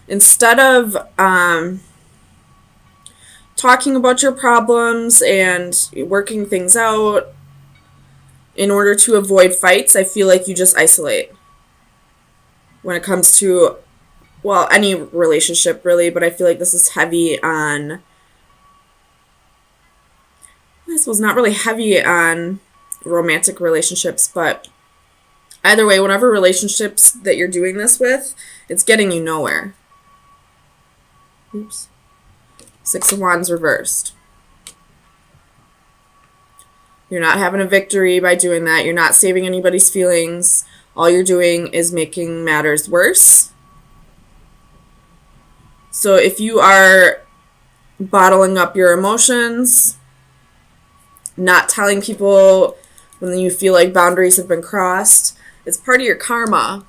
instead of talking about your problems and working things out in order to avoid fights, I feel like you just isolate when it comes to, well, any relationship really, but I feel like this is heavy on, I suppose not really heavy on romantic relationships, but either way, whatever relationships that you're doing this with, it's getting you nowhere. Oops. Six of Wands reversed. You're not having a victory by doing that. You're not saving anybody's feelings. All you're doing is making matters worse. So if you are bottling up your emotions, not telling people when you feel like boundaries have been crossed, it's part of your karma.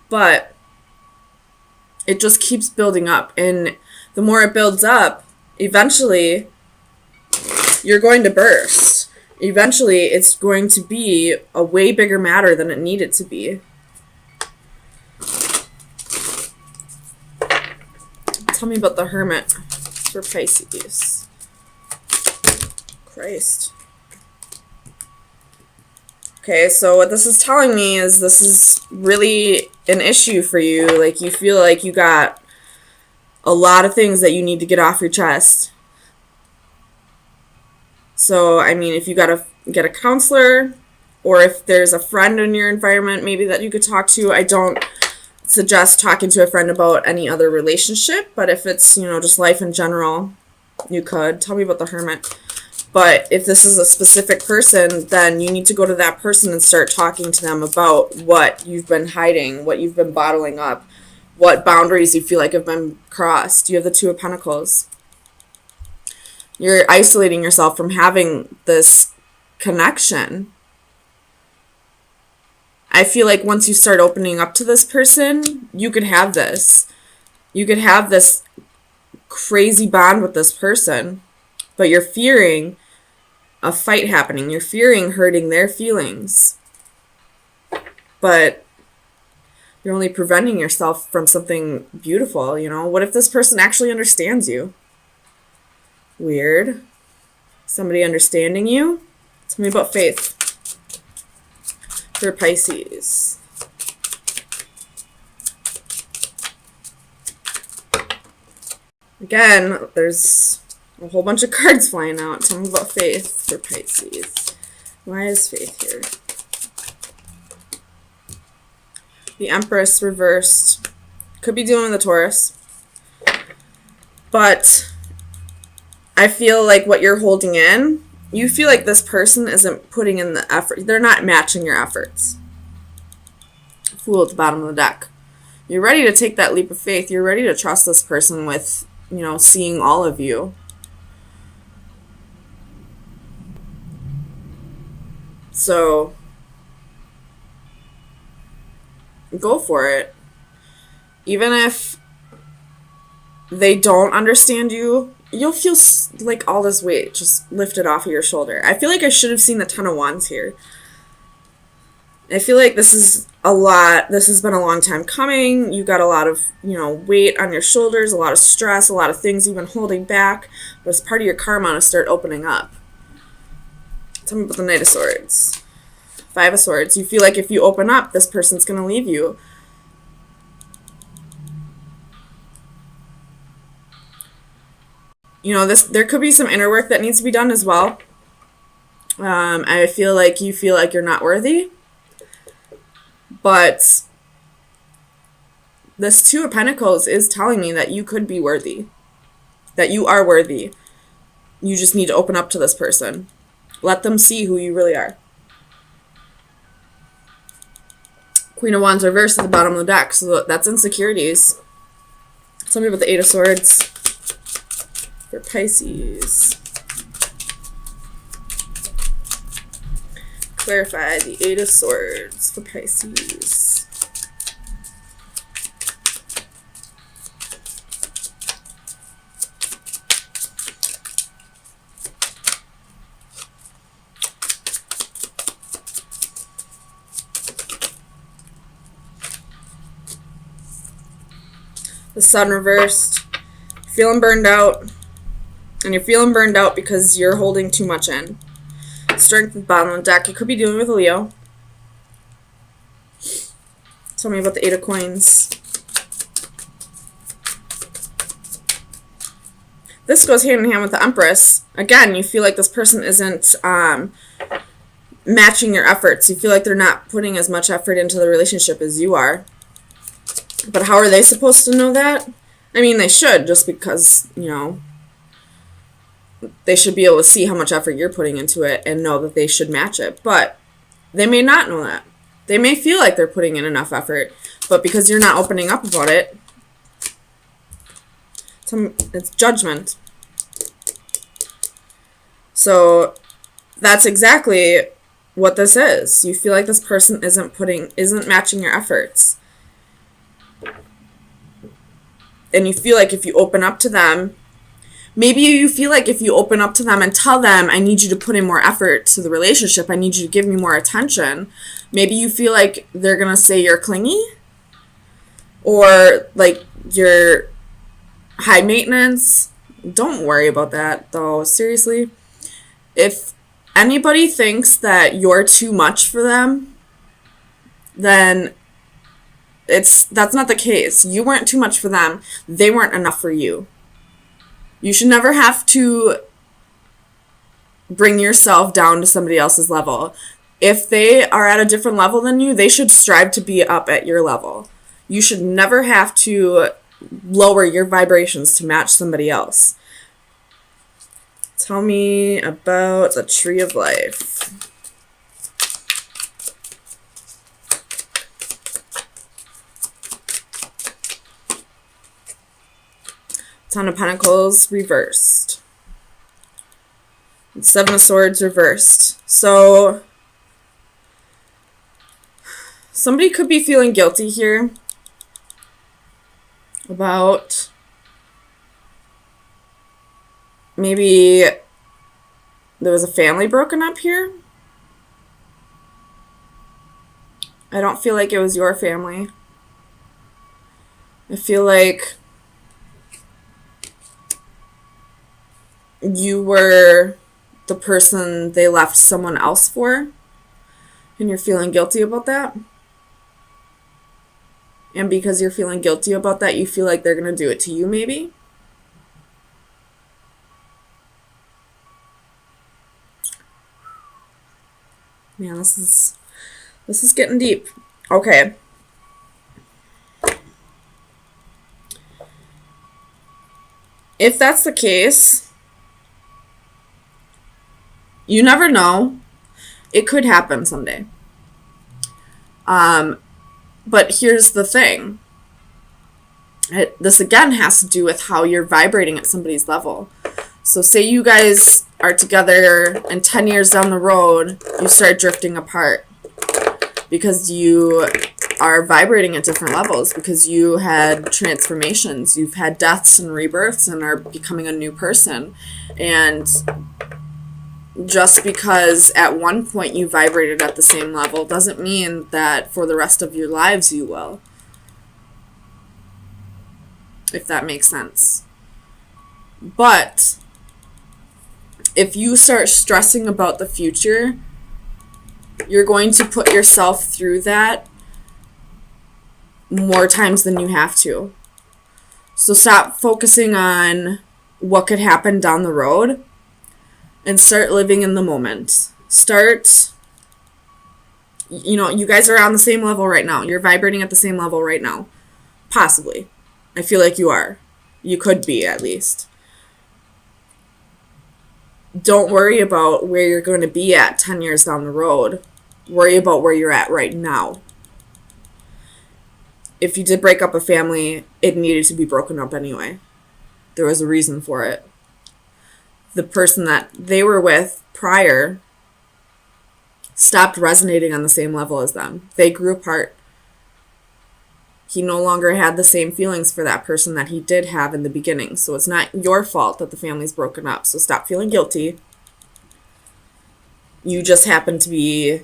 But it just keeps building up. And the more it builds up, eventually you're going to burst. Eventually it's going to be a way bigger matter than it needed to be. Tell me about the Hermit for Pisces. Christ. Okay, so what this is telling me is this is really an issue for you. Like, you feel like you got a lot of things that you need to get off your chest. So, I mean, if you gotta get a counselor, or if there's a friend in your environment maybe that you could talk to, I don't suggest talking to a friend about any other relationship, but if it's, just life in general, you could. Tell me about the Hermit. But if this is a specific person, then you need to go to that person and start talking to them about what you've been hiding, what you've been bottling up, what boundaries you feel like have been crossed. You have the Two of Pentacles. You're isolating yourself from having this connection. I feel like once you start opening up to this person, you could have this. You could have this crazy bond with this person, but you're fearing a fight happening. You're fearing hurting their feelings. But you're only preventing yourself from something beautiful, What if this person actually understands you? Weird. Somebody understanding you? Tell me about faith for Pisces. Again, there's a whole bunch of cards flying out. Tell me about faith for Pisces. Why is faith here? The Empress reversed. Could be dealing with the Taurus. But I feel like what you're holding in, you feel like this person isn't putting in the effort. They're not matching your efforts. Fool at the bottom of the deck. You're ready to take that leap of faith. You're ready to trust this person with, seeing all of you. So go for it. Even if they don't understand you, you'll feel like all this weight just lifted off of your shoulder. I feel like I should have seen the Ten of Wands here. I feel like this is a lot. This has been a long time coming. You got a lot of, weight on your shoulders, a lot of stress, a lot of things you've been holding back. But it's part of your karma to start opening up. Tell me about the Knight of Swords. Five of Swords. You feel like if you open up, this person's going to leave you. There could be some inner work that needs to be done as well. I feel like you feel like you're not worthy. But this Two of Pentacles is telling me that you could be worthy. That you are worthy. You just need to open up to this person. Let them see who you really are. Queen of Wands reversed at the bottom of the deck. So that's insecurities. Tell me about the Eight of Swords for Pisces. Clarify the Eight of Swords for Pisces. The Sun reversed. Feeling burned out. And you're feeling burned out because you're holding too much in. Strength at the bottom of the deck. You could be dealing with a Leo. Tell me about the Eight of Coins. This goes hand in hand with the Empress. Again, you feel like this person isn't matching your efforts. You feel like they're not putting as much effort into the relationship as you are. But how are they supposed to know that? I mean, they should, just because, you know, they should be able to see how much effort you're putting into it and know that they should match it. But they may not know that. They may feel like they're putting in enough effort, but because you're not opening up about it, it's judgment. So that's exactly what this is. You feel like this person isn't matching your efforts. And you feel like if you open up to them, maybe you feel like if you open up to them and tell them, I need you to put in more effort to the relationship, I need you to give me more attention, maybe you feel like they're going to say you're clingy or like you're high maintenance. Don't worry about that, though. Seriously. If anybody thinks that you're too much for them, then that's not the case. You weren't too much for them. They weren't enough for you. You should never have to bring yourself down to somebody else's level. If they are at a different level than you, they should strive to be up at your level. You should never have to lower your vibrations to match somebody else. Tell me about the Tree of Life. Ten of Pentacles reversed. Seven of Swords reversed. So somebody could be feeling guilty here about maybe there was a family broken up here. I don't feel like it was your family. I feel like you were the person they left someone else for, and you're feeling guilty about that. And because you're feeling guilty about that, you feel like they're going to do it to you, maybe. Man, this is getting deep. Okay. If that's the case, you never know. It could happen someday. But here's the thing. This again has to do with how you're vibrating at somebody's level. So say you guys are together and 10 years down the road, you start drifting apart because you are vibrating at different levels, because you had transformations, you've had deaths and rebirths and are becoming a new person. And just because at one point you vibrated at the same level doesn't mean that for the rest of your lives you will. If that makes sense. But if you start stressing about the future, you're going to put yourself through that more times than you have to. So stop focusing on what could happen down the road and start living in the moment. You guys are on the same level right now. You're vibrating at the same level right now. Possibly. I feel like you are. You could be, at least. Don't worry about where you're going to be at 10 years down the road. Worry about where you're at right now. If you did break up a family, it needed to be broken up anyway. There was a reason for it. The person that they were with prior stopped resonating on the same level as them. They grew apart. He no longer had the same feelings for that person that he did have in the beginning. So it's not your fault that the family's broken up. So stop feeling guilty. You just happen to be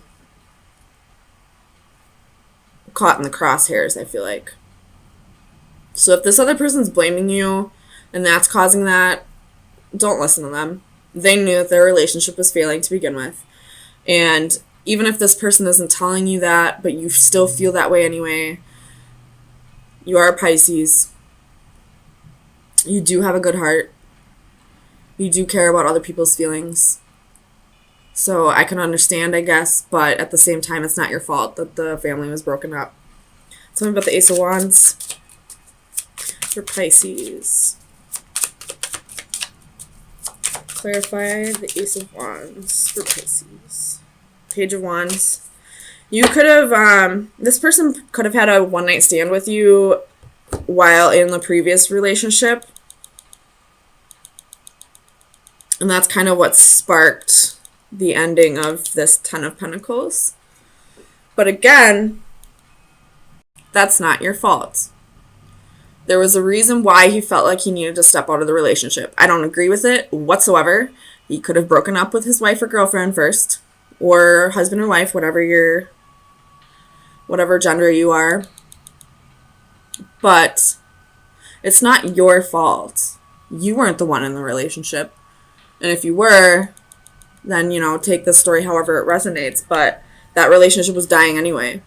caught in the crosshairs, I feel like. So if this other person's blaming you and that's causing that, don't listen to them. They knew that their relationship was failing to begin with. And even if this person isn't telling you that, but you still feel that way anyway, you are a Pisces. You do have a good heart. You do care about other people's feelings. So I can understand, I guess, but at the same time, it's not your fault that the family was broken up. Tell me about the Ace of Wands for Pisces. Clarify the Ace of Wands for Pisces. Page of Wands. You could have, this person could have had a one-night stand with you while in the previous relationship. And that's kind of what sparked the ending of this Ten of Pentacles. But again, that's not your fault. There was a reason why he felt like he needed to step out of the relationship. I don't agree with it whatsoever. He could have broken up with his wife or girlfriend first, or husband or wife, whatever gender you are. But it's not your fault. You weren't the one in the relationship. And if you were, then, take this story however it resonates. But that relationship was dying anyway.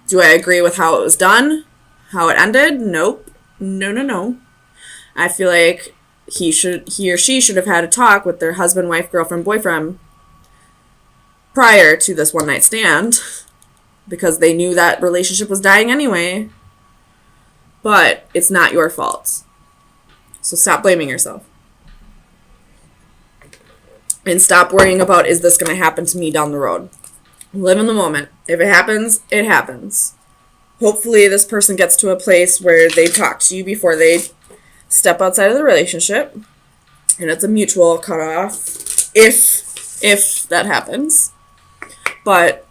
Do I agree with how it was done? How it ended? Nope. No. I feel like he or she should have had a talk with their husband, wife, girlfriend, boyfriend prior to this one-night stand, because they knew that relationship was dying anyway. But it's not your fault. So stop blaming yourself. And stop worrying about, is this going to happen to me down the road? Live in the moment. If it happens, it happens. Hopefully this person gets to a place where they talk to you before they step outside of the relationship. And it's a mutual cutoff, if that happens. But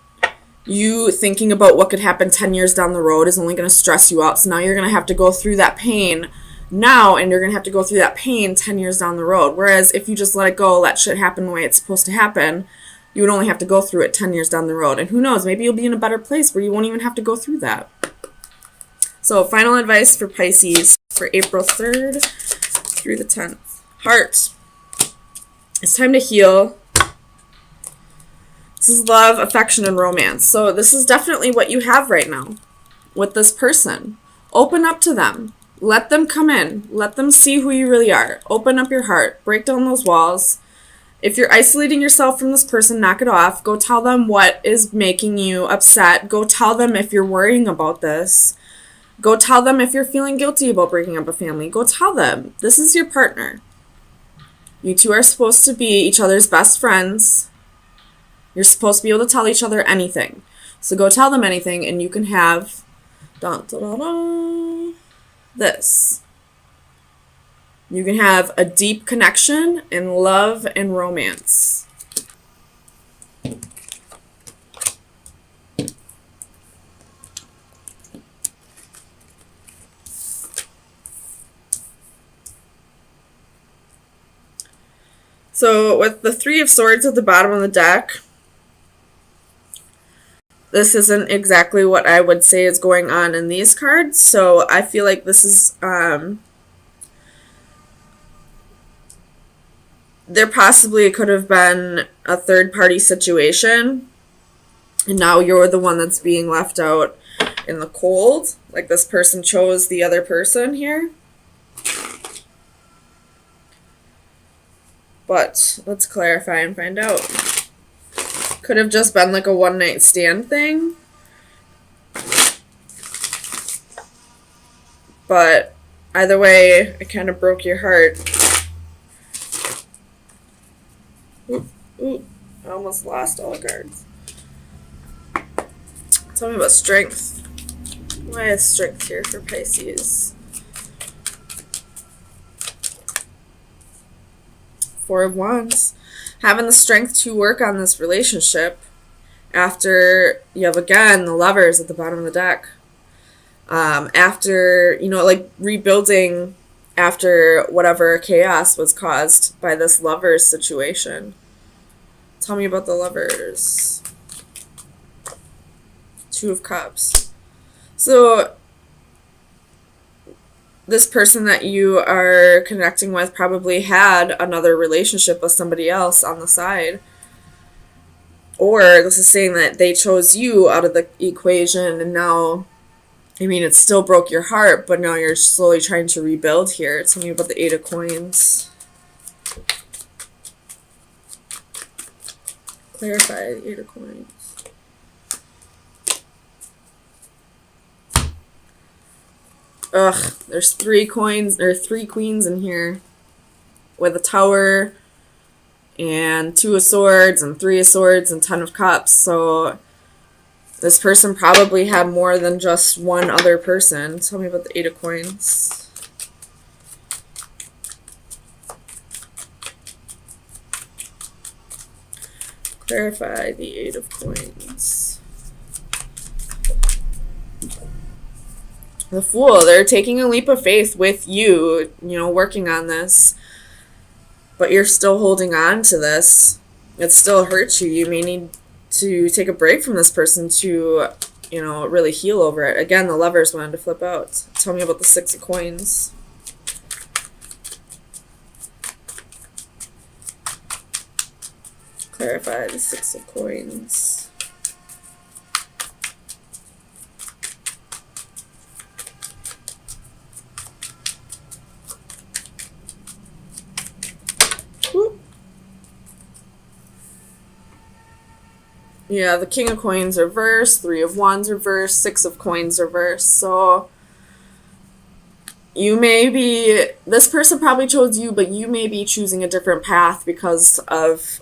you thinking about what could happen 10 years down the road is only going to stress you out. So now you're going to have to go through that pain now, and you're going to have to go through that pain 10 years down the road. Whereas if you just let it go, let shit happen the way it's supposed to happen, you would only have to go through it 10 years down the road. And who knows, maybe you'll be in a better place where you won't even have to go through that. So final advice for Pisces for April 3rd through the 10th. Heart. It's time to heal. This is love, affection, and romance. So this is definitely what you have right now with this person. Open up to them. Let them come in. Let them see who you really are. Open up your heart. Break down those walls. If you're isolating yourself from this person, knock it off. Go tell them what is making you upset. Go tell them if you're worrying about this. Go tell them if you're feeling guilty about breaking up a family. Go tell them. This is your partner. You two are supposed to be each other's best friends. You're supposed to be able to tell each other anything. So go tell them anything, and you can have this. You can have a deep connection in love and romance. So with the Three of Swords at the bottom of the deck, this isn't exactly what I would say is going on in these cards. So I feel like this is, there possibly could have been a third-party situation, and now you're the one that's being left out in the cold. Like this person chose the other person here. But let's clarify and find out. Could have just been like a one-night stand thing. But either way, it kind of broke your heart. Ooh, I almost lost all the cards. Tell me about strength. Why is strength here for Pisces? Four of Wands. Having the strength to work on this relationship after you have, again, the Lovers at the bottom of the deck. After, like rebuilding after whatever chaos was caused by this Lovers situation. Tell me about the Lovers. Two of Cups. So this person that you are connecting with probably had another relationship with somebody else on the side. Or this is saying that they chose you out of the equation, and now, I mean, it still broke your heart, but now you're slowly trying to rebuild here. Tell me about the Eight of Coins. Clarify the Eight of Coins. Ugh, there's 3 coins, or 3 queens in here. With a Tower, and 2 of Swords, and 3 of Swords, and 10 of Cups. So this person probably had more than just one other person. Tell me about the Eight of Coins. Clarify the Eight of Coins. The Fool. They're taking a leap of faith with you, you know, working on this. But you're still holding on to this. It still hurts you. You may need to take a break from this person to, you know, really heal over it. Again, the Lovers wanted to flip out. Tell me about the Six of Coins. Clarify the Six of Coins. Whoop. Yeah, the King of Coins reverse, 3 of Wands reverse, 6 of Coins reverse. So you may be, this person probably chose you, but you may be choosing a different path because of,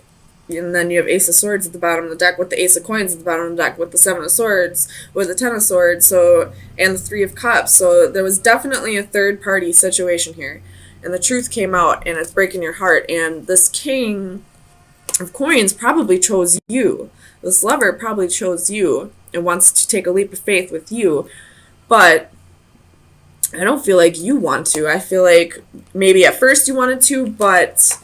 and then you have Ace of Swords at the bottom of the deck with the Ace of Coins at the bottom of the deck with the 7 of Swords, with the 10 of Swords, so, and the 3 of Cups. So there was definitely a third party situation here. And the truth came out, and it's breaking your heart. And this King of Coins probably chose you. This Lover probably chose you and wants to take a leap of faith with you. But I don't feel like you want to. I feel like maybe at first you wanted to, but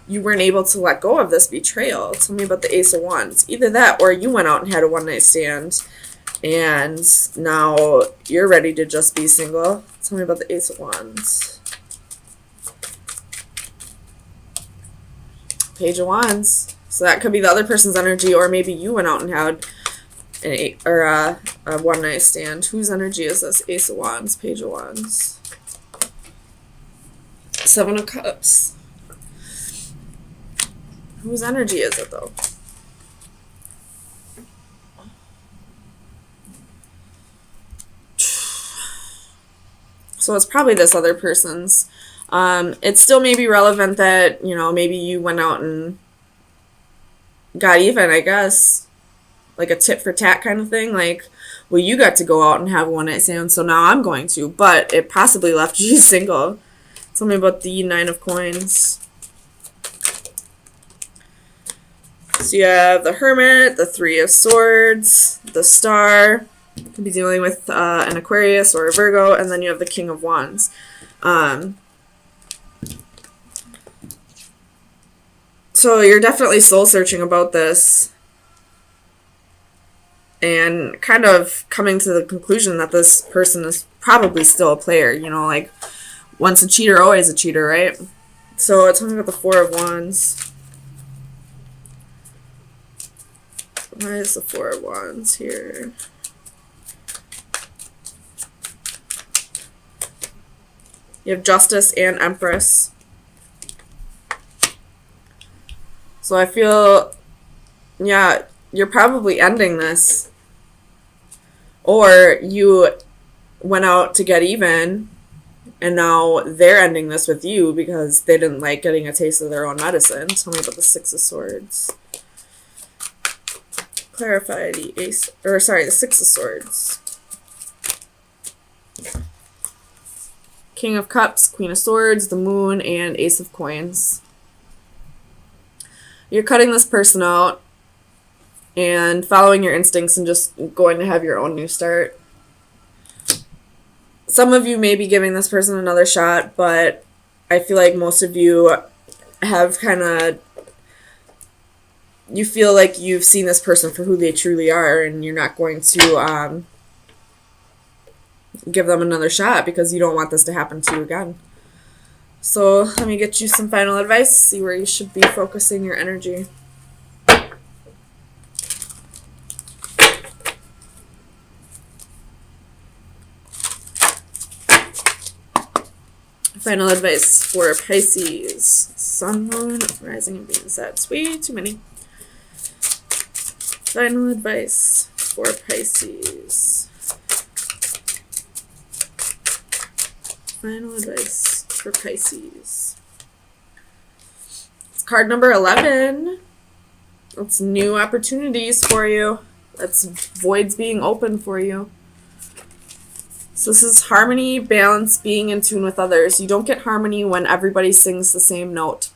you weren't able to let go of this betrayal. Tell me about the Ace of Wands. Either that, or you went out and had a one-night stand, and now you're ready to just be single. Tell me about the Ace of Wands. Page of Wands. So that could be the other person's energy, or maybe you went out and had a one-night stand. Whose energy is this? Ace of Wands, Page of Wands. 7 of Cups. Whose energy is it, though? So it's probably this other person's. It still may be relevant that, you know, maybe you went out and got even, I guess. Like a tit for tat kind of thing. Like, well, you got to go out and have a one-night stand, so now I'm going to. But it possibly left you single. Tell me about the 9 of Coins. So you have the Hermit, the 3 of Swords, the Star. You could be dealing with an Aquarius or a Virgo, and then you have the King of Wands. So you're definitely soul searching about this and kind of coming to the conclusion that this person is probably still a player, you know, like once a cheater, always a cheater, right? So tell me about the 4 of Wands. Why is the 4 of Wands here? You have Justice and Empress. So I feel, yeah, you're probably ending this. Or you went out to get even, and now they're ending this with you because they didn't like getting a taste of their own medicine. Tell me about the 6 of Swords. Clarify the the 6 of Swords. King of Cups, Queen of Swords, the Moon, and Ace of Coins. You're cutting this person out and following your instincts and just going to have your own new start. Some of you may be giving this person another shot, but I feel like most of you have kind of, you feel like you've seen this person for who they truly are, and you're not going to give them another shot because you don't want this to happen to you again. So let me get you some final advice, see where you should be focusing your energy. Final advice for Pisces. Sun, Moon, Rising, and Venus. That's way too many. Final advice for Pisces. Final advice for Pisces. It's card number 11. It's new opportunities for you. That's voids being open for you. So this is harmony, balance, being in tune with others. You don't get harmony when everybody sings the same note.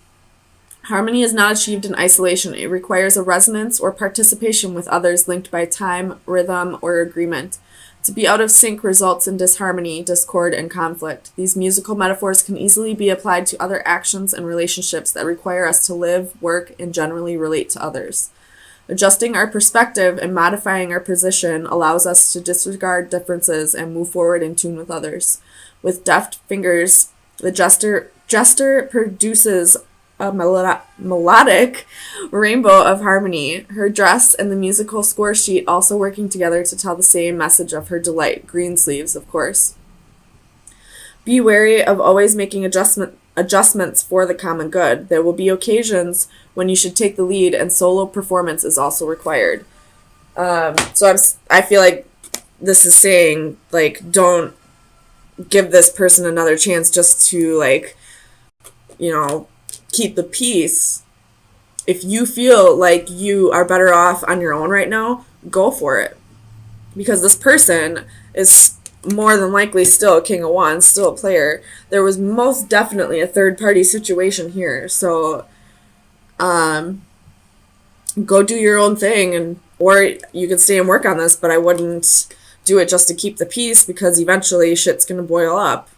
Harmony is not achieved in isolation. It requires a resonance or participation with others linked by time, rhythm, or agreement. To be out of sync results in disharmony, discord, and conflict. These musical metaphors can easily be applied to other actions and relationships that require us to live, work, and generally relate to others. Adjusting our perspective and modifying our position allows us to disregard differences and move forward in tune with others. With deft fingers, the jester produces a melodic rainbow of harmony, her dress and the musical score sheet also working together to tell the same message of her delight. Green sleeves, of course. Be wary of always making adjustments for the common good. There will be occasions when you should take the lead, and solo performance is also required. So I feel like this is saying, like, don't give this person another chance just to, like, you know, keep the peace. If you feel like you are better off on your own right now, go for it. Because this person is more than likely still a King of Wands, still a player. There was most definitely a third-party situation here. So, go do your own thing, or you could stay and work on this, but I wouldn't do it just to keep the peace because eventually shit's going to boil up.